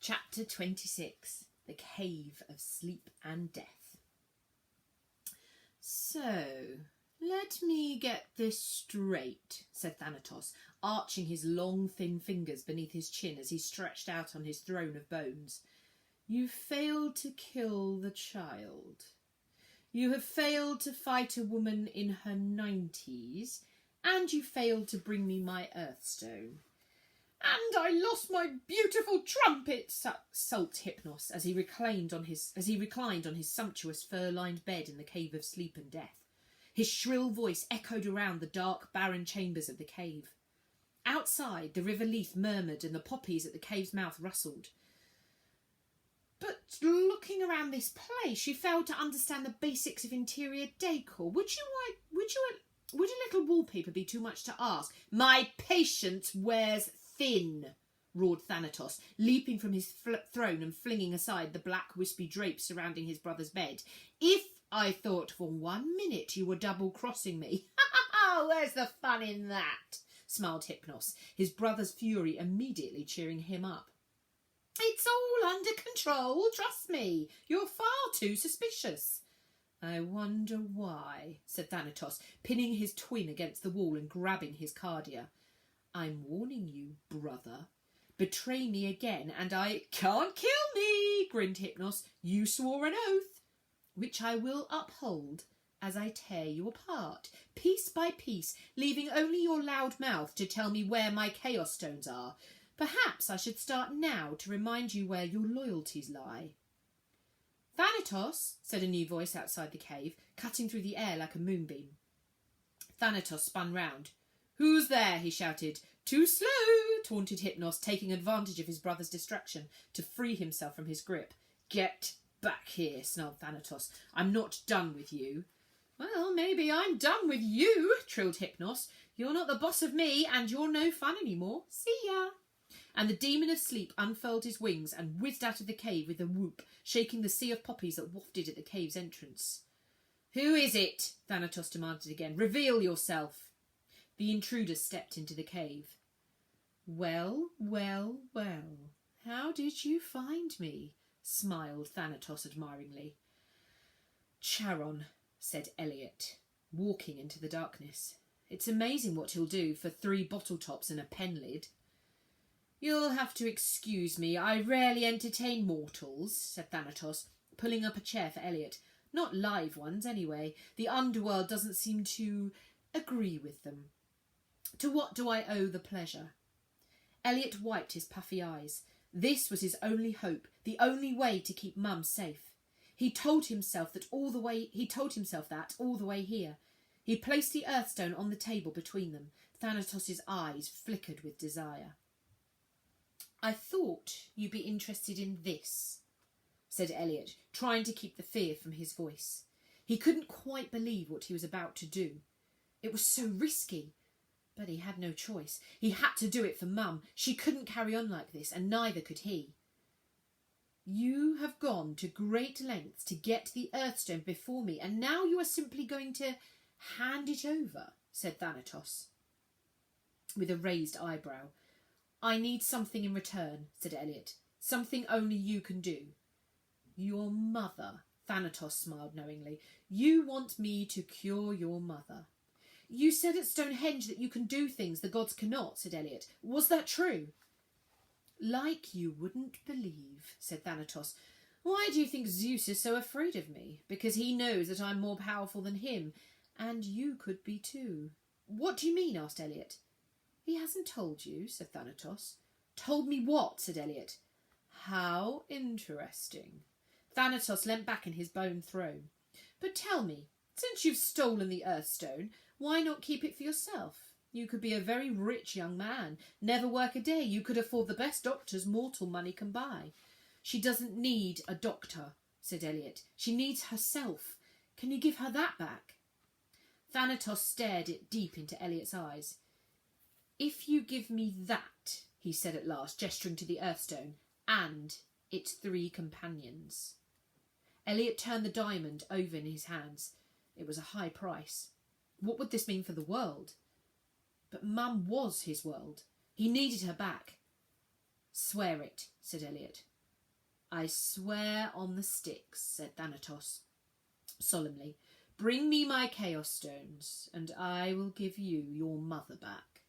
Chapter 26. The Cave of Sleep and Death. So, let me get this straight, said Thanatos, arching his long, thin fingers beneath his chin as he stretched out on his throne of bones. You failed to kill the child. You have failed to fight a woman in her 90s, and you failed to bring me my Earthstone. And I lost my beautiful trumpet, sulked Hypnos as he reclined on his sumptuous fur-lined bed in the Cave of Sleep and Death. His shrill voice echoed around the dark, barren chambers of the cave. Outside, the river Leith murmured and the poppies at the cave's mouth rustled. But looking around this place, you failed to understand the basics of interior decor. Would a little wallpaper be too much to ask? My patience wears thin, roared Thanatos, leaping from his throne and flinging aside the black wispy drapes surrounding his brother's bed. If I thought for 1 minute you were double-crossing me. Where's the fun in that? Smiled Hypnos, his brother's fury immediately cheering him up. It's all under control, trust me. You're far too suspicious. I wonder why, said Thanatos, pinning his twin against the wall and grabbing his cardia. I'm warning you, brother. Betray me again and I can't kill me, grinned Hypnos. You swore an oath, which I will uphold as I tear you apart, piece by piece, leaving only your loud mouth to tell me where my Chaos Stones are. Perhaps I should start now to remind you where your loyalties lie. Thanatos, said a new voice outside the cave, cutting through the air like a moonbeam. Thanatos spun round. Who's there? He shouted. Too slow, taunted Hypnos, taking advantage of his brother's distraction to free himself from his grip. Get back here, snarled Thanatos. I'm not done with you. Well, maybe I'm done with you, trilled Hypnos. You're not the boss of me, and you're no fun anymore. See ya. And the demon of sleep unfurled his wings and whizzed out of the cave with a whoop, shaking the sea of poppies that wafted at the cave's entrance. Who is it? Thanatos demanded again. Reveal yourself. The intruder stepped into the cave. Well, well, well. How did you find me? Smiled Thanatos admiringly. Charon, said Elliot, walking into the darkness. It's amazing what he'll do for 3 bottle tops and a pen lid. You'll have to excuse me. I rarely entertain mortals, said Thanatos, pulling up a chair for Elliot. Not live ones, anyway. The underworld doesn't seem to agree with them. To what do I owe the pleasure? Elliot wiped his puffy eyes. This was his only hope, the only way to keep Mum safe. He told himself that all the way here. He placed the Earthstone on the table between them. Thanatos' eyes flickered with desire. I thought you'd be interested in this, said Elliot, trying to keep the fear from his voice. He couldn't quite believe what he was about to do. It was so risky. But he had no choice. He had to do it for Mum. She couldn't carry on like this, and neither could he. You have gone to great lengths to get the Earthstone before me, and now you are simply going to hand it over, said Thanatos, with a raised eyebrow. I need something in return, said Elliot. Something only you can do. Your mother, Thanatos smiled knowingly. You want me to cure your mother. You said at Stonehenge that you can do things the gods cannot, said Elliot. Was that true? Like you wouldn't believe, said Thanatos. Why do you think Zeus is so afraid of me? Because he knows that I'm more powerful than him, and you could be too. What do you mean? Asked Elliot. He hasn't told you, said Thanatos. Told me what? Said Elliot. How interesting. Thanatos leant back in his bone throne. But tell me, since you've stolen the Earthstone, why not keep it for yourself? You could be a very rich young man, never work a day. You could afford the best doctors mortal money can buy. She doesn't need a doctor, said Elliot. She needs herself. Can you give her that back? Thanatos stared deep into Elliot's eyes. If you give me that, he said at last, gesturing to the Earthstone, and its 3 companions. Elliot turned the diamond over in his hands. It was a high price. What would this mean for the world? But Mum was his world. He needed her back. Swear it, said Elliot. I swear on the sticks, said Thanatos solemnly. Bring me my chaos stones, and I will give you your mother back.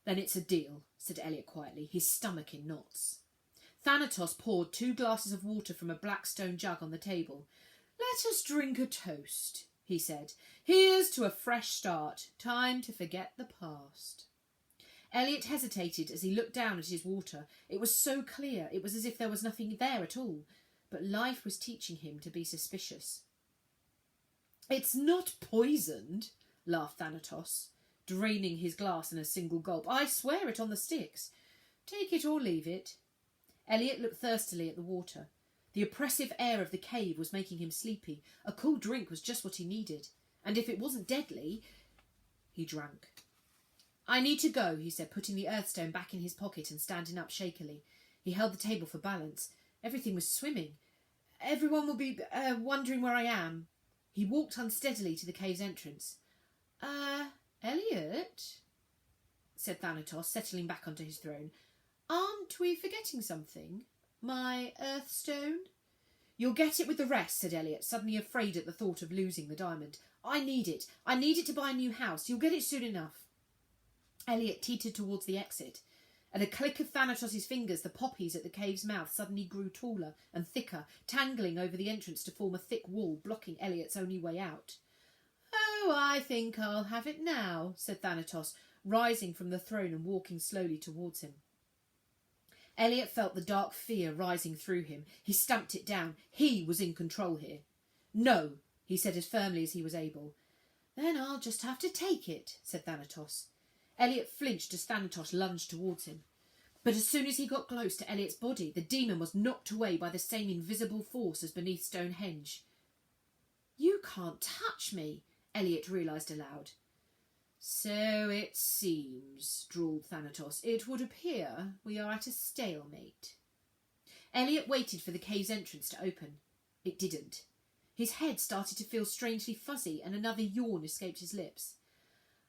Then it's a deal, said Elliot quietly, his stomach in knots. Thanatos poured 2 glasses of water from a black stone jug on the table. Let us drink a toast, he said. Here's to a fresh start. Time to forget the past. Elliot hesitated as he looked down at his water. It was so clear, it was as if there was nothing there at all. But life was teaching him to be suspicious. It's not poisoned, laughed Thanatos, draining his glass in a single gulp. I swear it on the sticks. Take it or leave it. Elliot looked thirstily at the water. The oppressive air of the cave was making him sleepy. A cool drink was just what he needed. And if it wasn't deadly, he drank. I need to go, he said, putting the earthstone back in his pocket and standing up shakily. He held the table for balance. Everything was swimming. Everyone will be wondering where I am. He walked unsteadily to the cave's entrance. Elliot, said Thanatos, settling back onto his throne. Aren't we forgetting something? My earthstone? You'll get it with the rest, said Elliot, suddenly afraid at the thought of losing the diamond. I need it. I need it to buy a new house. You'll get it soon enough. Elliot teetered towards the exit. At a click of Thanatos' fingers, the poppies at the cave's mouth suddenly grew taller and thicker, tangling over the entrance to form a thick wall, blocking Elliot's only way out. Oh, I think I'll have it now, said Thanatos, rising from the throne and walking slowly towards him. Elliot felt the dark fear rising through him. He stamped it down. He was in control here. No, he said as firmly as he was able. Then I'll just have to take it, said Thanatos. Elliot flinched as Thanatos lunged towards him. But as soon as he got close to Elliot's body, the demon was knocked away by the same invisible force as beneath Stonehenge. You can't touch me, Elliot realised aloud. So it seems, drawled Thanatos. It would appear we are at a stalemate. Elliot waited for the cave's entrance to open. It didn't. His head started to feel strangely fuzzy, and another yawn escaped his lips.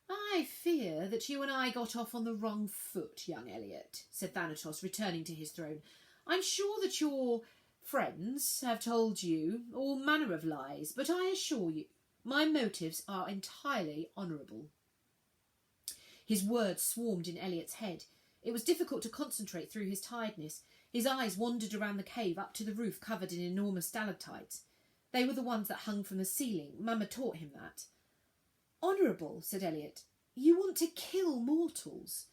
I fear that you and I got off on the wrong foot, young Elliot, said Thanatos, returning to his throne. I'm sure that your friends have told you all manner of lies, but I assure you my motives are entirely honourable. His words swarmed in Elliot's head. It was difficult to concentrate through his tiredness. His eyes wandered around the cave up to the roof covered in enormous stalactites. They were the ones that hung from the ceiling. Mamma taught him that. Honourable, said Elliot. You want to kill mortals.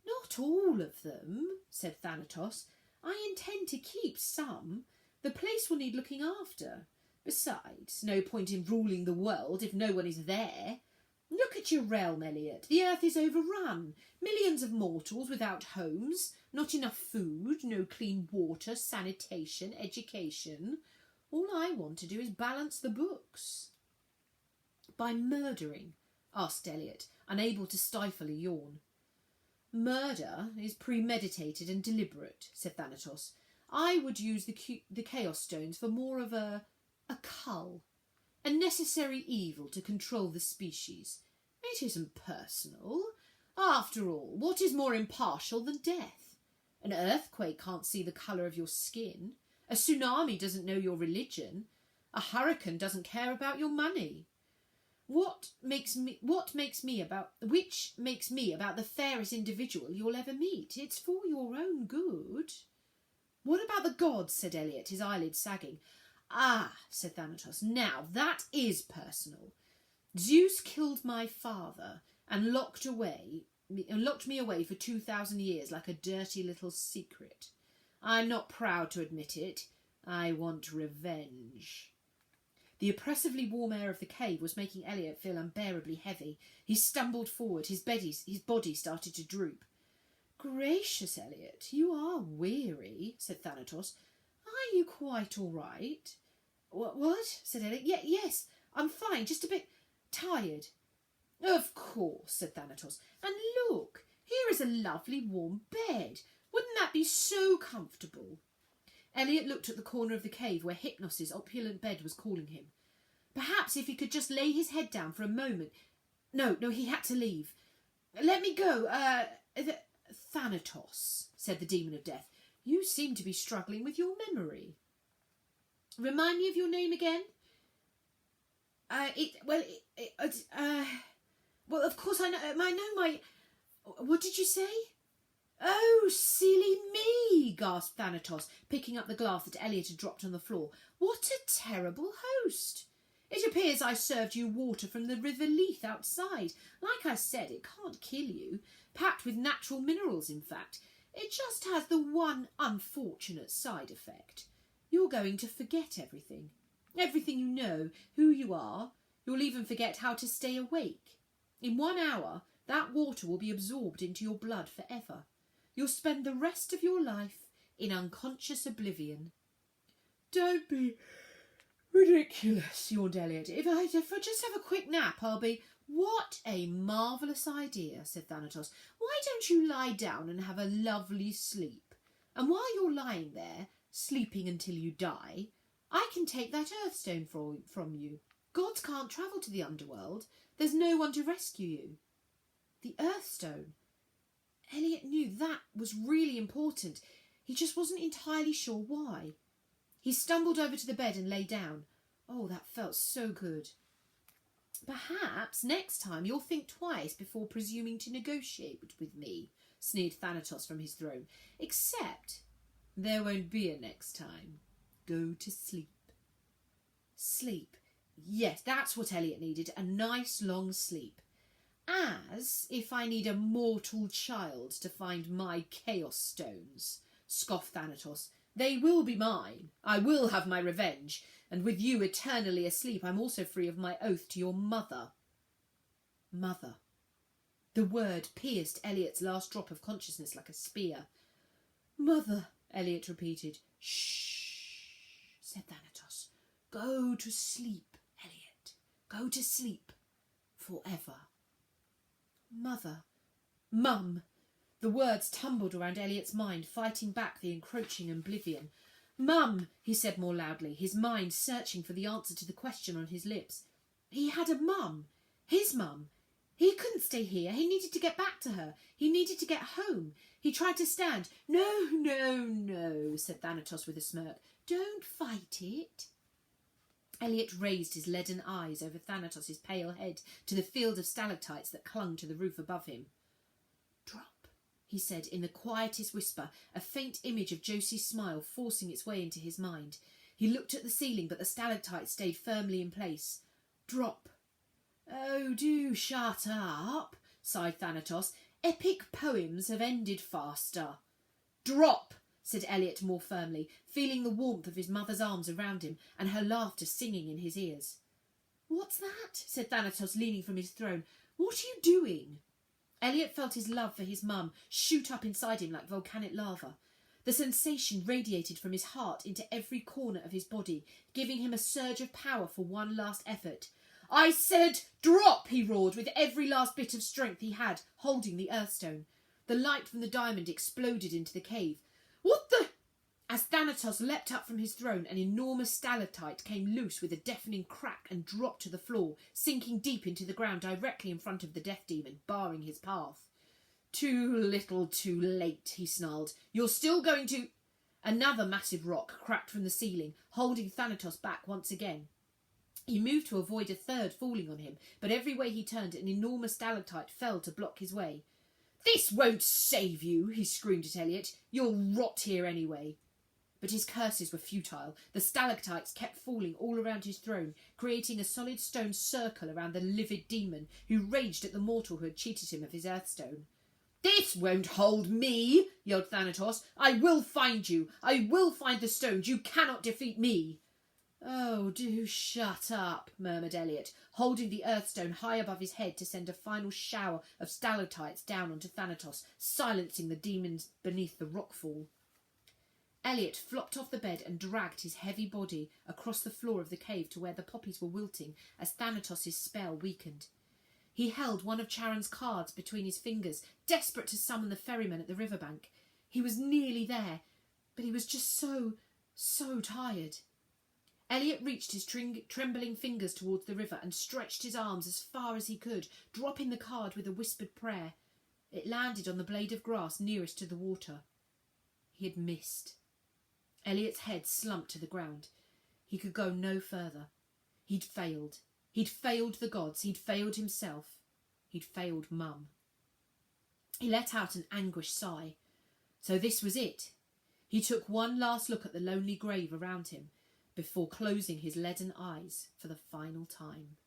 Not all of them, said Thanatos. I intend to keep some. The place will need looking after. Besides, no point in ruling the world if no one is there. Look at your realm, Elliot. The earth is overrun. Millions of mortals without homes, not enough food, no clean water, sanitation, education. All I want to do is balance the books. By murdering? Asked Elliot, unable to stifle a yawn. Murder is premeditated and deliberate, said Thanatos. I would use the Chaos Stones for more of a cull, a necessary evil to control the species. It isn't personal. After all, what is more impartial than death? An earthquake can't see the colour of your skin. A tsunami doesn't know your religion. A hurricane doesn't care about your money. Which makes me about the fairest individual you'll ever meet. It's for your own good. What about the gods? Said Elliot, his eyelids sagging. Ah, said Thanatos, now that is personal. Zeus killed my father and locked me away for 2,000 years like a dirty little secret. I'm not proud to admit it. I want revenge. The oppressively warm air of the cave was making Elliot feel unbearably heavy. He stumbled forward. His body started to droop. Gracious, Elliot, you are weary, said Thanatos. Are you quite all right? What? Said Elliot. Yes, I'm fine, just a bit tired. Of course, said Thanatos. And look, here is a lovely warm bed. Wouldn't that be so comfortable? Elliot looked at the corner of the cave where Hypnos' opulent bed was calling him. Perhaps if he could just lay his head down for a moment. No, he had to leave. Let me go. Thanatos, said the demon of death. You seem to be struggling with your memory. Remind me of your name again? Well, of course I know my... What did you say? Oh, silly me, gasped Thanatos, picking up the glass that Elliot had dropped on the floor. What a terrible host. It appears I served you water from the River Leith outside. Like I said, it can't kill you. Packed with natural minerals, in fact. It just has the one unfortunate side effect. You're going to forget everything. Everything you know, who you are. You'll even forget how to stay awake. In 1 hour, that water will be absorbed into your blood forever. You'll spend the rest of your life in unconscious oblivion. Don't be ridiculous, yawned Elliot. If I just have a quick nap, I'll be... What a marvellous idea, said Thanatos. Why don't you lie down and have a lovely sleep? And while you're lying there, sleeping until you die, I can take that Earthstone from you. Gods can't travel to the underworld. There's no one to rescue you. The Earthstone. Elliot knew that was really important. He just wasn't entirely sure why. He stumbled over to the bed and lay down. Oh, that felt so good. Perhaps next time you'll think twice before presuming to negotiate with me, sneered Thanatos from his throne. Except there won't be a next time. Go to sleep. Sleep. Yes, that's what Elliot needed, a nice long sleep. As if I need a mortal child to find my Chaos Stones, scoffed Thanatos. They will be mine. I will have my revenge. And with you eternally asleep, I'm also free of my oath to your mother. Mother. The word pierced Elliot's last drop of consciousness like a spear. Mother, Elliot repeated. Shh, said Thanatos. Go to sleep, Elliot. Go to sleep. Forever. Mother. Mum. The words tumbled around Elliot's mind, fighting back the encroaching oblivion. Mum, he said more loudly, his mind searching for the answer to the question on his lips. He had a mum. His mum. He couldn't stay here. He needed to get back to her. He needed to get home. He tried to stand. No, no, no, said Thanatos with a smirk. Don't fight it. Elliot raised his leaden eyes over Thanatos' pale head to the field of stalactites that clung to the roof above him. Drop, he said in the quietest whisper, a faint image of Josie's smile forcing its way into his mind. He looked at the ceiling, but the stalactites stayed firmly in place. Drop. Oh, do shut up, sighed Thanatos. Epic poems have ended faster. Drop, said Elliot more firmly, feeling the warmth of his mother's arms around him and her laughter singing in his ears. What's that? Said Thanatos, leaning from his throne. What are you doing? Elliot felt his love for his mum shoot up inside him like volcanic lava. The sensation radiated from his heart into every corner of his body, giving him a surge of power for one last effort. I said drop, he roared with every last bit of strength he had, holding the Earthstone. The light from the diamond exploded into the cave. What the... As Thanatos leapt up from his throne, an enormous stalactite came loose with a deafening crack and dropped to the floor, sinking deep into the ground directly in front of the death demon, barring his path. Too little too late, he snarled. You're still going to... Another massive rock cracked from the ceiling, holding Thanatos back once again. He moved to avoid a third falling on him, but every way he turned, an enormous stalactite fell to block his way. This won't save you, he screamed at Elliot. You'll rot here anyway. But his curses were futile. The stalactites kept falling all around his throne, creating a solid stone circle around the livid demon, who raged at the mortal who had cheated him of his Earthstone. This won't hold me, yelled Thanatos. I will find you. I will find the stones. You cannot defeat me. Oh, do shut up, murmured Elliot, holding the Earthstone high above his head to send a final shower of stalactites down onto Thanatos, silencing the demons beneath the rockfall. Elliot flopped off the bed and dragged his heavy body across the floor of the cave to where the poppies were wilting as Thanatos' spell weakened. He held one of Charon's cards between his fingers, desperate to summon the ferryman at the riverbank. He was nearly there, but he was just so tired. Elliot reached his trembling fingers towards the river and stretched his arms as far as he could, dropping the card with a whispered prayer. It landed on the blade of grass nearest to the water. He had missed. Elliot's head slumped to the ground. He could go no further. He'd failed. He'd failed the gods. He'd failed himself. He'd failed Mum. He let out an anguished sigh. So this was it. He took one last look at the lonely grave around him before closing his leaden eyes for the final time.